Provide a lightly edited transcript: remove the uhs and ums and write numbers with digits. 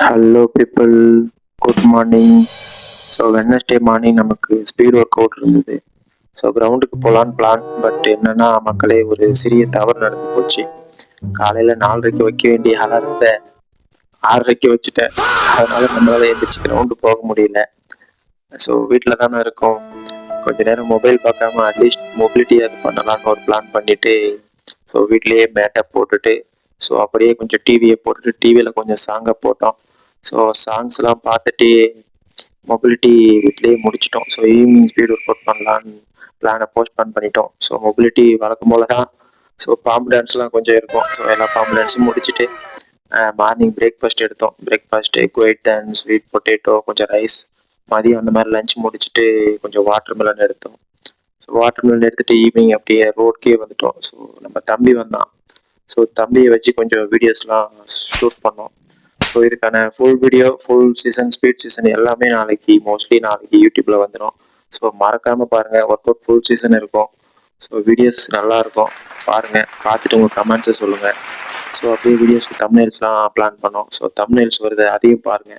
Hello people, good morning. So Wednesday morning நமக்கு speed work out இருந்தது. So கிரவுண்டுக்கு போகலான்னு பிளான். பட் என்னன்னா மக்களே, ஒரு சிறிய தவறு நடந்து போச்சு. காலையில் 4:30 வைக்க வேண்டிய அலாரத்தை 6:30 வச்சுட்டேன். அதனால நம்மளால எந்திரிச்சு கிரவுண்டு போக முடியல. ஸோ வீட்டில் தானே இருக்கோம், கொஞ்ச நேரம் மொபைல் பார்க்காம அட்லீஸ்ட் மொபிலிட்டியாக பண்ணலான்னு ஒரு பிளான் பண்ணிட்டு, ஸோ வீட்லேயே மேட்டை போட்டுட்டு, ஸோ அப்படியே கொஞ்சம் டிவியை போட்டுட்டு டிவியில் கொஞ்சம் சாங்கை போட்டோம். ஸோ சாங்ஸ்லாம் பார்த்துட்டு மொபிலிட்டி வீட்லேயே முடிச்சிட்டோம். So evening speed work out பண்ணலான்னு பிளானை போஸ்ட்போன் பண்ணிட்டோம். ஸோ மொபிலிட்டி வழக்கம் போல தான். ஸோ பாம்பு டான்ஸ்லாம் கொஞ்சம் இருக்கும். ஸோ எல்லா பாம்பு டான்ஸும் முடிச்சுட்டு மார்னிங் பிரேக்ஃபாஸ்ட் எடுத்தோம். Breakfast quite and sweet potato, கொஞ்சம் ரைஸ். மதியம் அந்த மாதிரி லஞ்ச் முடிச்சுட்டு கொஞ்சம் வாட்டர் மெலன் எடுத்தோம். ஸோ வாட்டர் மெலன் எடுத்துகிட்டு ஈவினிங் அப்படியே ரோட்கே வந்துட்டோம். ஸோ நம்ம தம்பி வந்தான். ஸோ தம்பியை வச்சு கொஞ்சம் வீடியோஸ்லாம் ஷூட் பண்ணோம். ஸோ இதுக்கான full video, full season, speed season எல்லாமே மோஸ்ட்லி நாளைக்கு யூடியூப்ல வந்துடும். ஸோ மறக்காம பாருங்க, ஒர்க் அவுட் ஃபுல் சீசன் இருக்கும். ஸோ வீடியோஸ் நல்லா இருக்கும், பாருங்க. பார்த்துட்டு உங்க கமெண்ட்ஸை சொல்லுங்க. ஸோ அப்படியே வீடியோஸ்க்கு தம்ப்நெயில்ஸ்லாம் பிளான் பண்ணோம். ஸோ தம்ப்நெயில்ஸ் வருது, அதையும் பாருங்க.